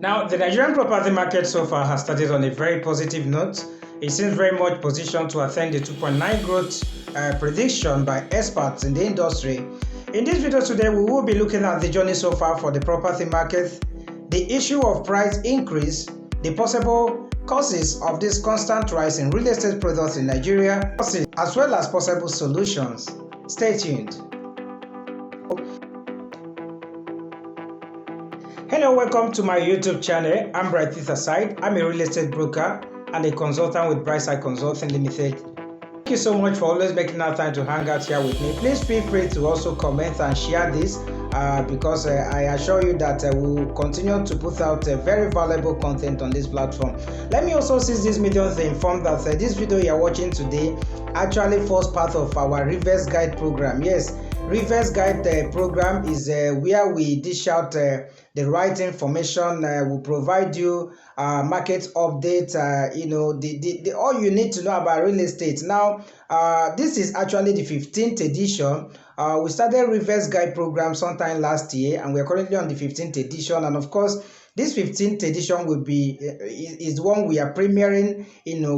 Now, the Nigerian property market so far has started on a very positive note. It seems very much positioned to attain the 2.9 growth prediction by experts in the industry. In this video today, we will be looking at the journey so far for the property market, the issue of price increase, the possible causes of this constant rise in real estate products in Nigeria, as well as possible solutions. Stay tuned. Hello, welcome to my YouTube channel. I'm Bright Aside. I'm a real estate broker and a consultant with Brightside Consulting Limited. Thank you so much for always making our time to hang out here with me. Please feel free to also comment and share this because I assure you that we'll continue to put out very valuable content on this platform. Let me also seize this medium to inform that this video you're watching today actually forms part of our RealVestGuide program. Yes, RealVestGuide program is where we dish out the right information. Will provide you market update. All you need to know about real estate. Now, this is actually the 15th edition. We started RealVestGuide program sometime last year, and we're currently on the 15th edition. And of course, this 15th edition will be is one we are premiering,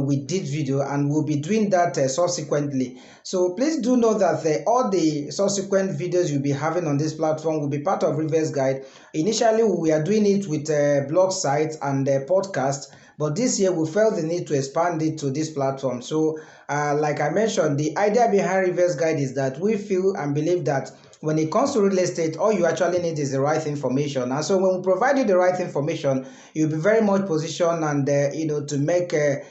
with this video, and we'll be doing that subsequently. So please do know that all the subsequent videos you'll be having on this platform will be part of RealVestGuide. Initially, we are doing it with blog sites and podcast, but this year we felt the need to expand it to this platform. So, like I mentioned, the idea behind RealVestGuide is that we feel and believe that when it comes to real estate, all you actually need is the right information. And so when we provide you the right information, you'll be very much positioned and to make a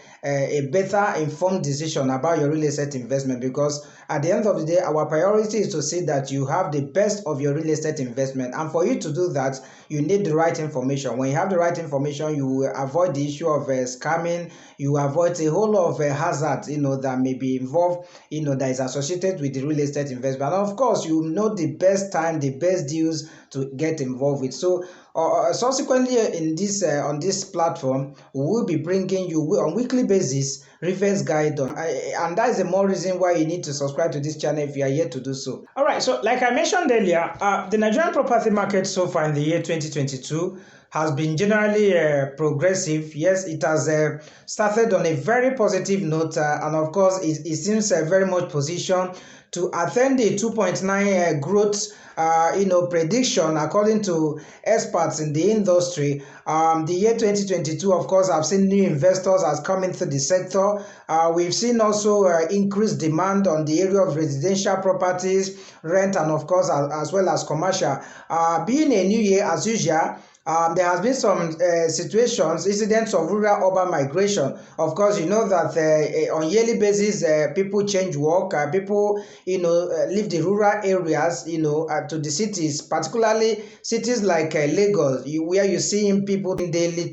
better informed decision about your real estate investment, because at the end of the day, our priority is to see that you have the best of your real estate investment. And for you to do that, you need the right information. When you have the right information, you will avoid the issue of scamming. You avoid a whole lot of hazards that may be involved, that is associated with the real estate investment. And of course, you know the best time, the best deals to get involved with. So subsequently in this on this platform, we will be bringing you on weekly basis RealVestGuide and that is the more reason why you need to subscribe to this channel if you are yet to do so. All right, so like I mentioned earlier, the Nigerian property market so far in the year 2022 has been generally progressive. Yes, it has started on a very positive note, and of course it seems very much positioned to attain the 2.9 growth prediction according to experts in the industry. The year 2022, of course, I've seen new investors has come into the sector. We've seen also increased demand on the area of residential properties, rent, and of course as well as commercial. Being a new year as usual, there has been some incidents of rural-urban migration. Of course, you know that on yearly basis, people change work. People, leave the rural areas, to the cities, particularly cities like Lagos, where you're seeing people daily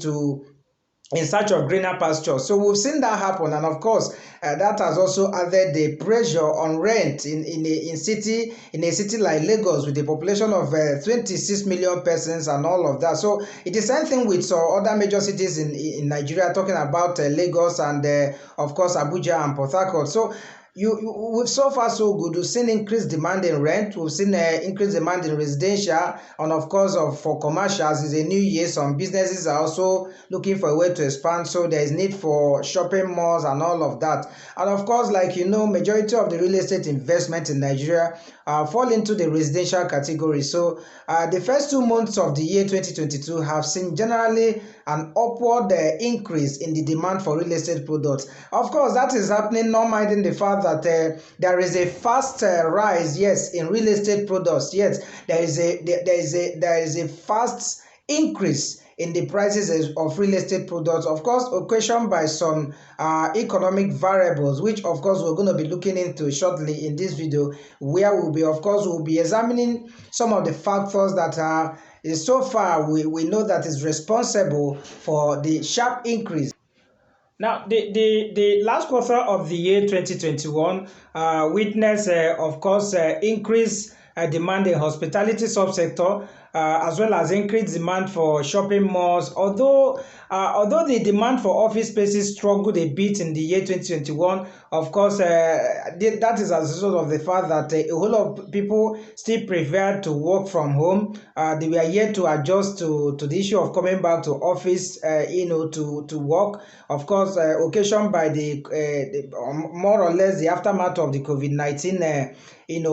in search of greener pastures. So we've seen that happen, and of course that has also added the pressure on rent in a city like Lagos with a population of 26 million persons and all of that. So it is the same thing with other major cities in Nigeria, talking about Lagos and of course Abuja and Port Harcourt. So we've so far so good. We've seen increased demand in rent. We've seen increased demand in residential, and of course for commercials. It's a new year. Some businesses are also looking for a way to expand, so there is need for shopping malls and all of that. And of course, like majority of the real estate investment in Nigeria fall into the residential category. So the first 2 months of the year 2022 have seen generally an upward increase in the demand for real estate products. Of course, that is happening not minding the fact that there is a fast rise, yes, in real estate products. Yes, there is a fast increase in the prices of real estate products, of course occasioned by some economic variables, which of course we're going to be looking into shortly in this video, where we'll be examining some of the factors that are so far we know that is responsible for the sharp increase. Now, the last quarter of the year 2021 witnessed, of course, increased demand in hospitality subsector. as well as increased demand for shopping malls. Although the demand for office spaces struggled a bit in the year 2021, of course, that is as a result of the fact that a whole lot of people still preferred to work from home. They were yet to adjust to the issue of coming back to office, to work. Of course, occasioned by more or less the aftermath of the COVID-19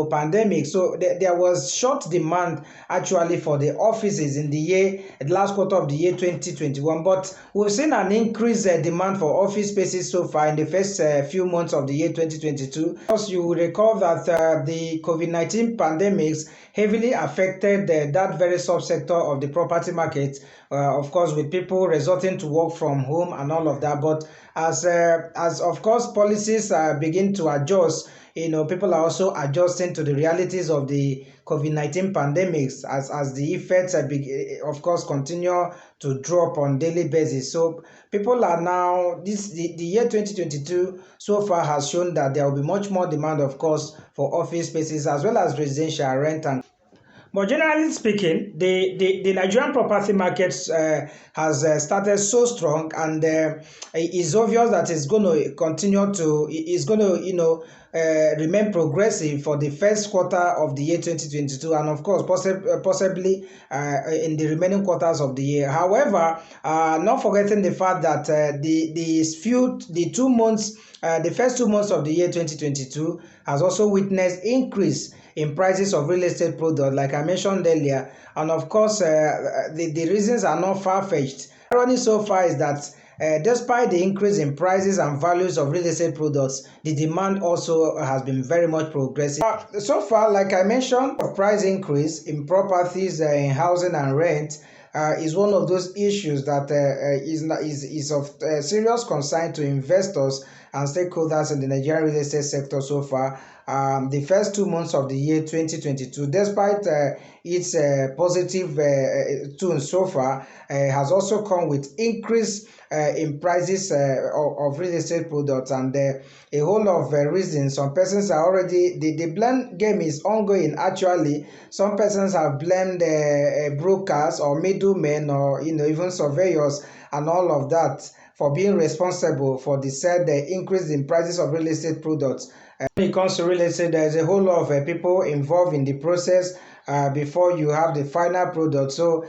pandemic. So there was short demand actually for the offices in the last quarter of the year 2021, but we've seen an increased demand for office spaces so far in the first few months of the year 2022. Because you will recall that the COVID-19 pandemics heavily affected that very subsector of the property market, of course, with people resorting to work from home and all of that. But as of course policies begin to adjust, people are also adjusting to the realities of the COVID-19 pandemics as the effects of course continue to drop on daily basis. So people are now, the year 2022 so far has shown that there will be much more demand, of course, for office spaces as well as residential rent. But generally speaking, the Nigerian property market has started so strong, and it's obvious that it's going to continue to, it's going to, remain progressive for the first quarter of the year 2022, and of course possibly in the remaining quarters of the year. However, not forgetting the fact that the first 2 months of the year 2022 has also witnessed increase in prices of real estate products, like I mentioned earlier. And of course, the reasons are not far-fetched. Irony so far is that despite the increase in prices and values of real estate products, the demand also has been very much progressive. So far, like I mentioned, price increase in properties, in housing and rent, is one of those issues that is of serious concern to investors and stakeholders in the Nigerian real estate sector so far. The first 2 months of the year 2022, despite its positive tone so far, has also come with increase in prices of real estate products, and a whole lot of reasons. Some persons are already, the blame game is ongoing actually. Some persons have blamed brokers or middlemen or even surveyors and all of that for being responsible for the said increase in prices of real estate products. When it comes to real estate, there's a whole lot of people involved in the process before you have the final product. So,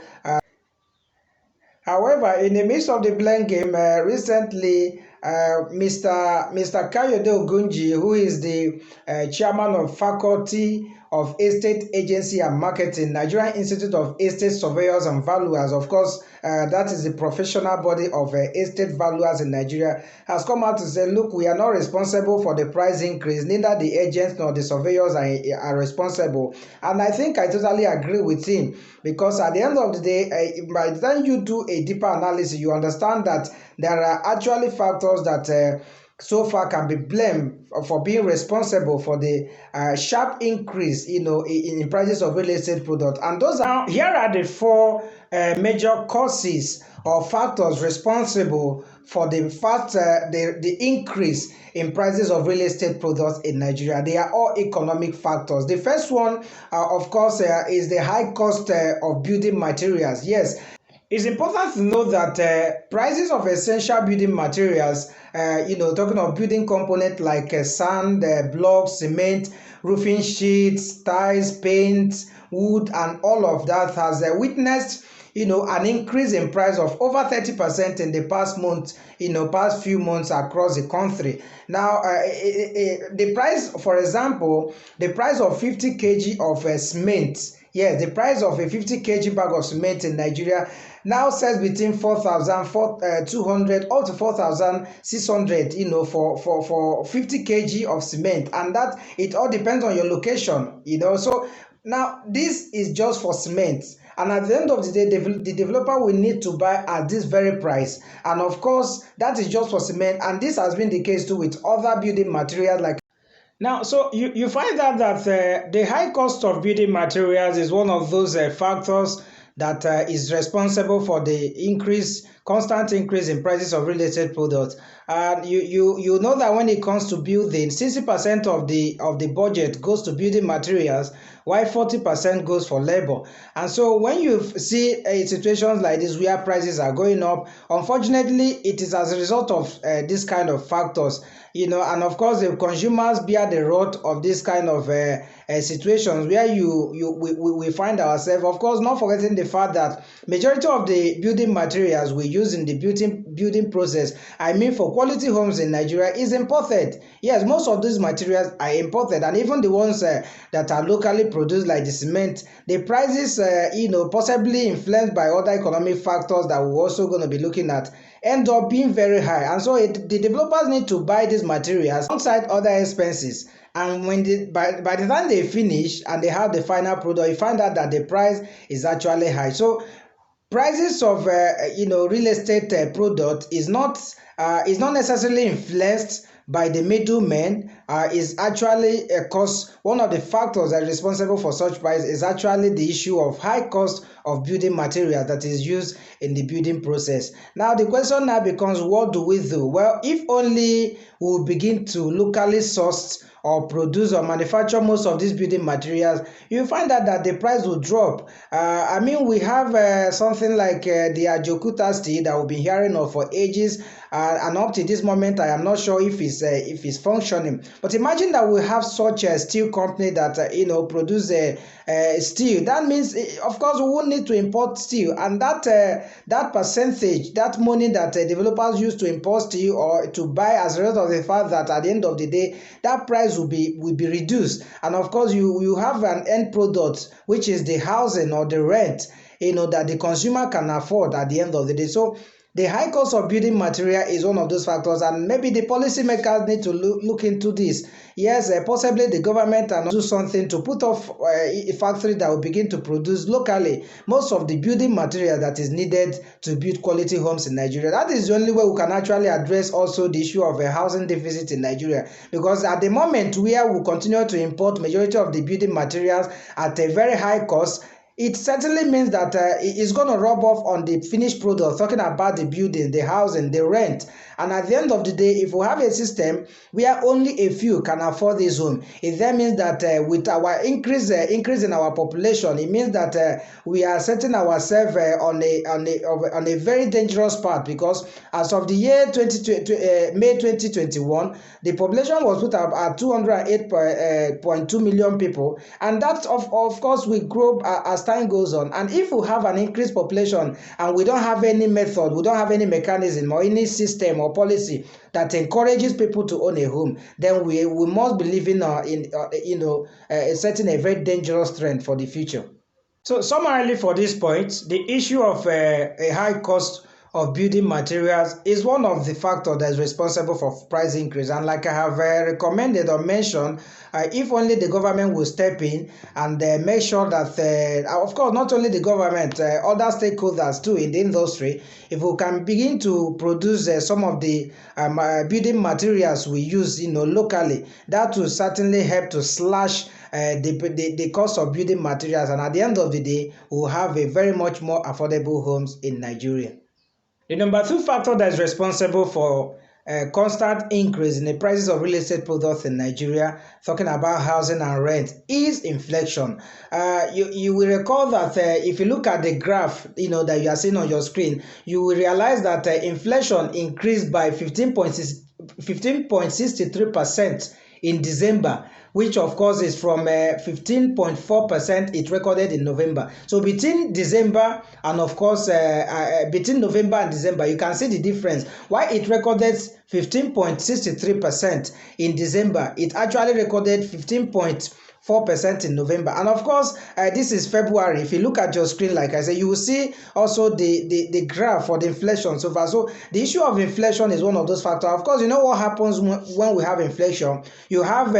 however, in the midst of the blame game, recently, Mr. Kayode Ogunji, who is the chairman of Faculty of Estate Agency and Marketing, Nigerian Institute of Estate Surveyors and Valuers, of course, that is the professional body of estate valuers in Nigeria, has come out to say, look, we are not responsible for the price increase. Neither the agents nor the surveyors are responsible. And I think I totally agree with him, because at the end of the day, by the time you do a deeper analysis, you understand that there are actually factors that so far can be blamed for being responsible for the sharp increase, in prices of real estate products. And those are, here are the four major causes or factors responsible for the the increase in prices of real estate products in Nigeria. They are all economic factors. The first one, of course, is the high cost of building materials. Yes. It's important to know that prices of essential building materials, talking of building components like sand, blocks, cement, roofing sheets, tiles, paint, wood, and all of that has witnessed, an increase in price of over 30% in the past few months across the country. Now, the price, for example, the price of 50 kg of cement. Yes, the price of a 50 kg bag of cement in Nigeria now sells between 4,200 up to 4,600, for 50 kg of cement, and that it all depends on your location, So now this is just for cement. And at the end of the day, the developer will need to buy at this very price. And of course, that is just for cement. And this has been the case too with other building materials like. Now, so you find out that the high cost of building materials is one of those factors that is responsible for the constant increase in prices of real estate products. And you know that when it comes to building, 60% of the budget goes to building materials, while 40% goes for labor. And so when you see situations like this where prices are going up, unfortunately, it is as a result of this kind of factors, and of course the consumers bear the brunt of this kind of situations where we find ourselves, of course, not forgetting the fact that majority of the building materials we use in the building process, I mean for quality homes in Nigeria, is imported. Yes, most of these materials are imported, and even the ones that are locally produced, like the cement, the prices possibly influenced by other economic factors that we're also going to be looking at, end up being very high. And so the developers need to buy these materials alongside other expenses. And when by the time they finish and they have the final product, you find out that the price is actually high. So prices of real estate product is not necessarily influenced by the middlemen. Is actually a cost. One of the factors that is responsible for such price is actually the issue of high cost of building materials that is used in the building process. Now the question now becomes, what do we do? Well, if only we begin to locally source or produce or manufacture most of these building materials, you find out that the price will drop. I mean, we have something like the Ajokuta steel that we've been hearing of for ages, and up to this moment, I am not sure if it's functioning. But imagine that we have such a steel company that produce steel. That means, of course, we won't need to import steel, and that percentage, that money that developers use to import steel or to buy, as a result of the fact that at the end of the day, that price will be reduced. And of course, you have an end product, which is the housing or the rent, that the consumer can afford at the end of the day. So the high cost of building material is one of those factors, and maybe the policymakers need to look into this. Yes, possibly the government can do something to put off a factory that will begin to produce locally most of the building material that is needed to build quality homes in Nigeria. That is the only way we can actually address also the issue of a housing deficit in Nigeria, because at the moment where we continue to import majority of the building materials at a very high cost, it certainly means that it's going to rub off on the finished product, talking about the building, the housing, the rent. And at the end of the day, if we have a system where only a few can afford this home, it then means that with our increase in our population, it means that we are setting ourselves on a very dangerous path, because as of the year May 2021, the population was put up at 208.2 million people, and that of course will grow as time goes on. And if we have an increased population and we don't have any method, we don't have any mechanism or any system or policy that encourages people to own a home, then we must be living setting a very dangerous trend for the future. So summarily for this point, the issue of a high cost of building materials is one of the factors that is responsible for price increase. And like I have recommended or mentioned, if only the government will step in and make sure that, of course, not only the government, other stakeholders too in the industry, if we can begin to produce some of the building materials we use locally, that will certainly help to slash the cost of building materials, and at the end of the day, we'll have a very much more affordable homes in Nigeria. The number two factor that is responsible for a constant increase in the prices of real estate products in Nigeria, talking about housing and rent, is inflation. You will recall that if you look at the graph that you are seeing on your screen, you will realize that inflation increased by 15.63% in December, which of course is from 15.4% it recorded in November. So between December and of course between November and December, you can see the difference. Why it recorded 15.63% in December, it actually recorded 15.4% in November. And of course, this is February. If you look at your screen, like I said, you will see also the graph for the inflation so far. So the issue of inflation is one of those factors. Of course, you know what happens when we have inflation? You have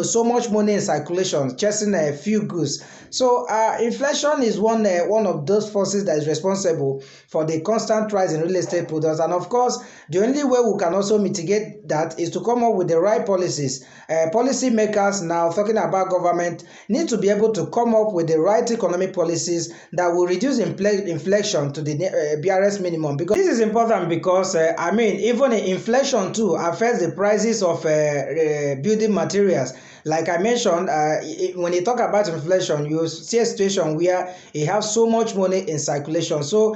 so much money in circulation, chasing a few goods. So inflation is one of those forces that is responsible for the constant rise in real estate products. And of course, the only way we can also mitigate that is to come up with the right policies. Policy makers now, talking about government government need to be able to come up with the right economic policies that will reduce inflation to the BRS minimum. Because this is important because, I mean, even inflation too affects the prices of building materials. Like I mentioned, when you talk about inflation, you see a situation where you have so much money in circulation. So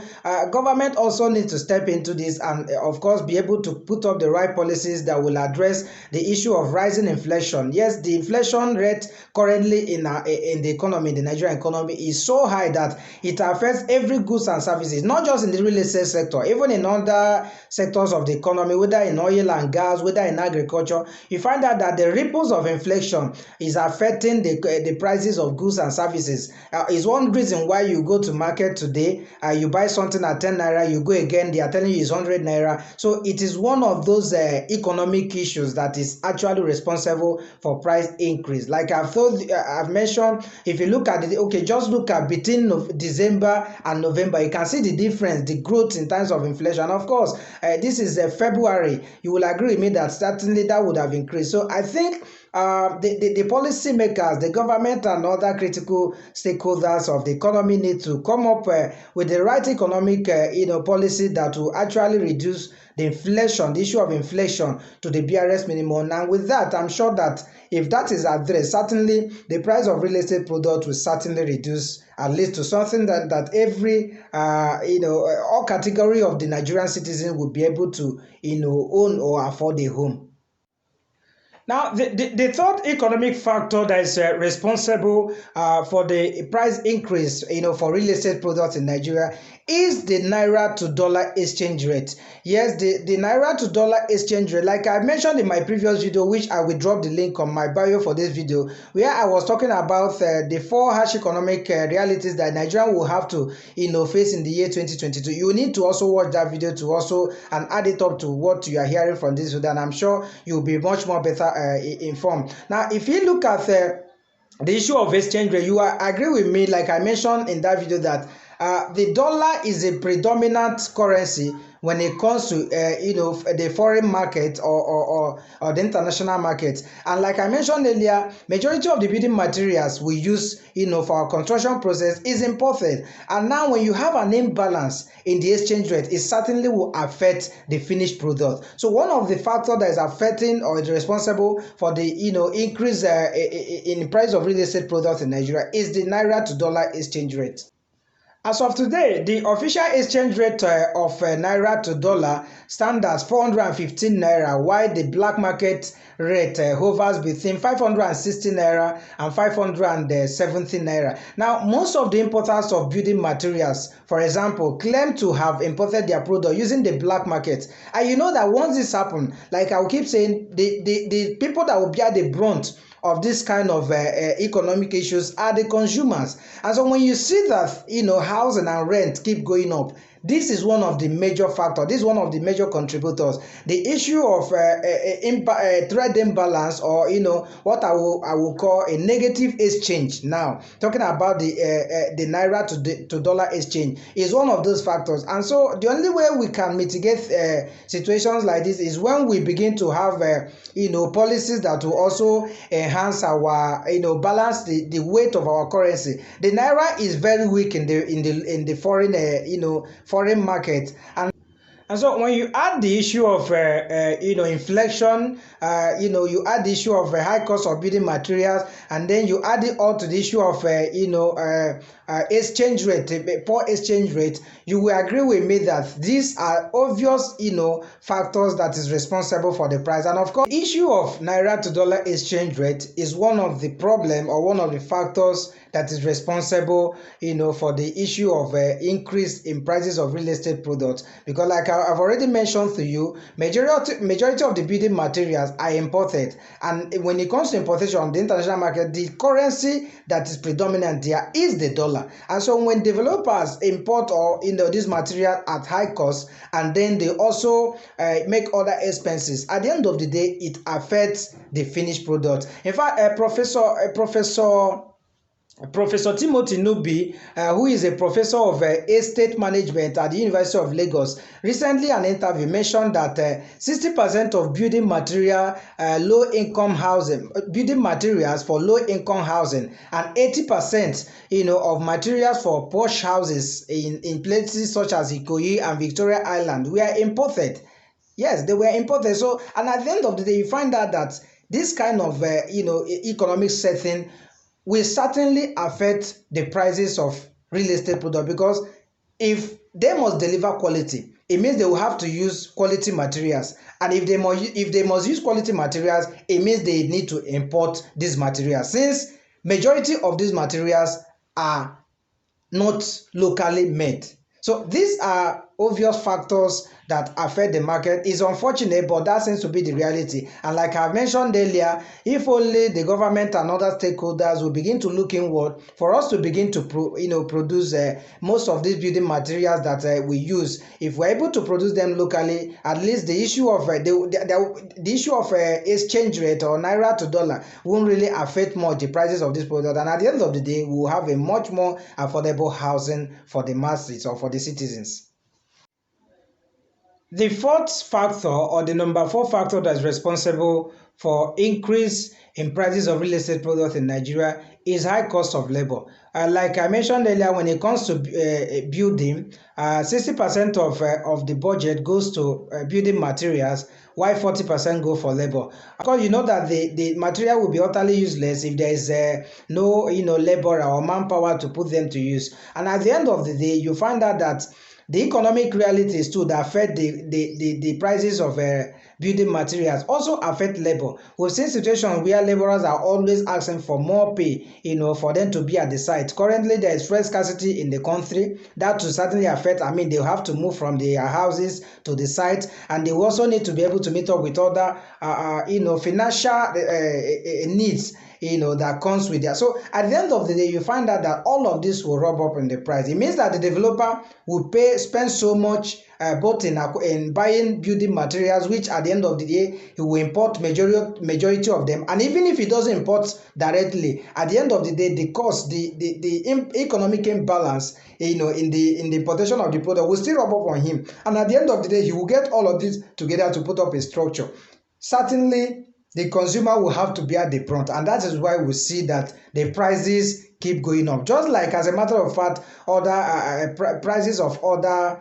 government also needs to step into this and, of course, be able to put up the right policies that will address the issue of rising inflation. Yes, the inflation rate currently in the economy, the Nigerian economy, is so high that it affects every goods and services, not just in the real estate sector, even in other sectors of the economy, whether in oil and gas, whether in agriculture. You find out that the ripples of inflation is affecting the prices of goods and services. Is one reason why you go to market today, you buy something at 10 naira, you go again, they are telling you it's 100 naira. So it is one of those economic issues that is actually responsible for price increase. Like I've mentioned, if you look at it, okay, just look at between December and November, you can see the difference, the growth in terms of inflation. Of course, this is February. You will agree with me that certainly that would have increased. So I think the policy makers, the government, and other critical stakeholders of the economy need to come up with the right economic policy that will actually reduce the inflation, the issue of inflation, to the BRS minimum. And with that, I'm sure that if that is addressed, certainly the price of real estate products will certainly reduce, at least to something that every all category of the Nigerian citizen will be able to own or afford a home. Now, the third economic factor that is responsible for the price increase, for real estate products in Nigeria is the Naira to dollar exchange rate. Yes, the Naira to dollar exchange rate, like I mentioned in my previous video, which I will drop the link on my bio for this video, where I was talking about the four harsh economic realities that Nigeria will have to, face in the year 2022. You need to also watch that video to also and add it up to what you are hearing from this video, and I'm sure you'll be much more better informed. Now, if you look at the issue of exchange rate, you agree with me, like I mentioned in that video, that the dollar is a predominant currency when it comes to the foreign market or the international market. And like I mentioned earlier, majority of the building materials we use for our construction process is imported. And now when you have an imbalance in the exchange rate, it certainly will affect the finished product. So one of the factors that is affecting or is responsible for the increase in the price of real estate products in Nigeria is the Naira to dollar exchange rate. As of today, the official exchange rate of Naira to dollar stands at 415 Naira, while the black market rate hovers between 560 Naira and 570 Naira. Now, most of the importers of building materials, for example, claim to have imported their product using the black market. And you know that once this happens, like I will keep saying, the people that will bear the brunt of this kind of economic issues are the consumers. And so when you see that housing and rent keep going up, this is one of the major factors. This is one of the major contributors. The issue of trade imbalance, or what I will call a negative exchange. Now, talking about the Naira to dollar exchange is one of those factors. And so the only way we can mitigate situations like this is when we begin to have policies that will also enhance our balance the weight of our currency. The Naira is very weak in the foreign foreign market. And so when you add the issue of inflation, you add the issue of high cost of building materials, and then you add it all to the issue of exchange rate, poor exchange rate, you will agree with me that these are obvious factors that is responsible for the price. And of course, the issue of Naira to dollar exchange rate is one of the problem or one of the factors that is responsible for the issue of increase in prices of real estate products. Because like I've already mentioned to you, majority of the building materials are imported, and when it comes to importation on the international market, the currency that is predominant there is the dollar. And so when developers import or this material at high cost, and then they also make other expenses, at the end of the day it affects the finished product. In fact, Professor Professor Timothy Nubi, who is a professor of estate management at the University of Lagos, recently in an interview mentioned that 60% of building low-income housing, building materials for low-income housing, and 80%, of materials for posh houses in places such as Ikoyi and Victoria Island were imported. Yes, they were imported. So, and at the end of the day, you find out that this kind of, economic setting will certainly affect the prices of real estate products, because if they must deliver quality, it means they will have to use quality materials, and if they must use quality materials, it means they need to import these materials, since majority of these materials are not locally made. So these are obvious factors that affect the market. It's unfortunate, but that seems to be the reality. And like I mentioned earlier, if only the government and other stakeholders will begin to look inward for us to begin to produce most of these building materials that we use. If we're able to produce them locally, at least the issue of the issue of exchange rate or naira to dollar won't really affect much the prices of this product. And at the end of the day, we'll have a much more affordable housing for the masses or for the citizens. The fourth factor, or the number 4 factor that is responsible for increase in prices of real estate products in Nigeria, is high cost of labor. Like I mentioned earlier, when it comes to building, 60% of the budget goes to building materials, while 40% go for labor. Of course, you know that the material will be utterly useless if there is no labor or manpower to put them to use. And at the end of the day, you find out that the economic realities too that affect the prices of building materials also affect labor. We've seen situations where laborers are always asking for more pay, for them to be at the site. Currently, there is fuel scarcity in the country. That will certainly affect, they'll have to move from their houses to the site, and they will also need to be able to meet up with other, financial needs, that comes with that. So at the end of the day, you find out that all of this will rub up in the price. It means that the developer will spend so much both in buying building materials, which at the end of the day he will import majority of them. And even if he doesn't import directly, at the end of the day, the cost, the economic imbalance, in the importation of the product will still rub up on him. And at the end of the day, he will get all of this together to put up a structure. Certainly, the consumer will have to bear the brunt, and that is why we see that the prices keep going up. Just like, as a matter of fact, other prices of other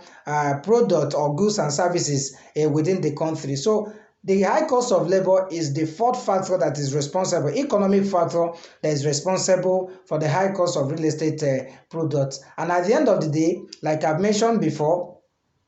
products or goods and services within the country. So the high cost of labor is the fourth factor that is responsible, economic factor that is responsible for the high cost of real estate products. And at the end of the day, like I've mentioned before,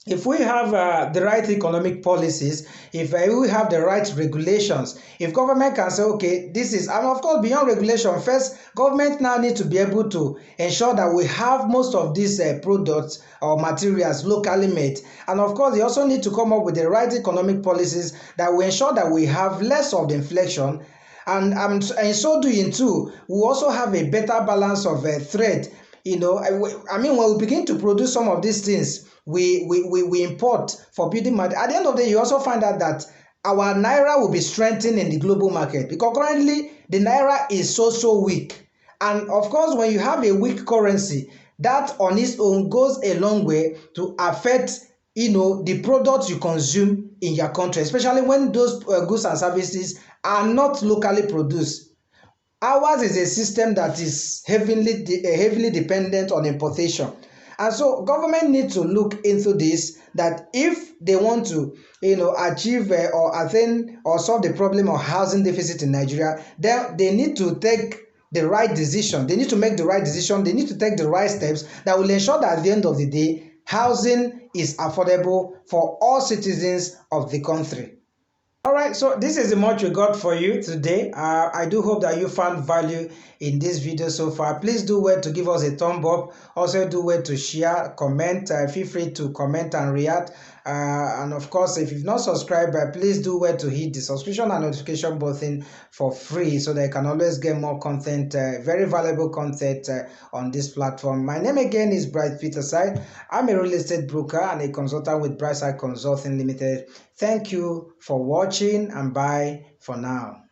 if we have the right economic policies, if we have the right regulations, if government can say, okay, this is, and of course, beyond regulation, first, government now need to be able to ensure that we have most of these products or materials locally made. And of course, they also need to come up with the right economic policies that will ensure that we have less of the inflation. And in so doing too, we also have a better balance of trade. When we begin to produce some of these things, we import for building material. At the end of the day, you also find out that our naira will be strengthened in the global market, because currently the naira is so weak. And of course, when you have a weak currency, that on its own goes a long way to affect the products you consume in your country, especially when those goods and services are not locally produced. Ours is a system that is heavily dependent on importation. And so government needs to look into this, that if they want to achieve or attain or solve the problem of housing deficit in Nigeria, then they need to take the right decision. They need to make the right decision. They need to take the right steps that will ensure that at the end of the day, housing is affordable for all citizens of the country. All right, so this is the much we got for you today. I do hope that you found value in this video so far. Please do well to give us a thumb up. Also do well to share, comment. Feel free to comment and react. And of course, if you've not subscribed, please do well to hit the subscription and notification button for free, so that you can always get more content, very valuable content on this platform. My name again is Bright Peterside. I'm a real estate broker and a consultant with Brightside Consulting Limited. Thank you for watching, and bye for now.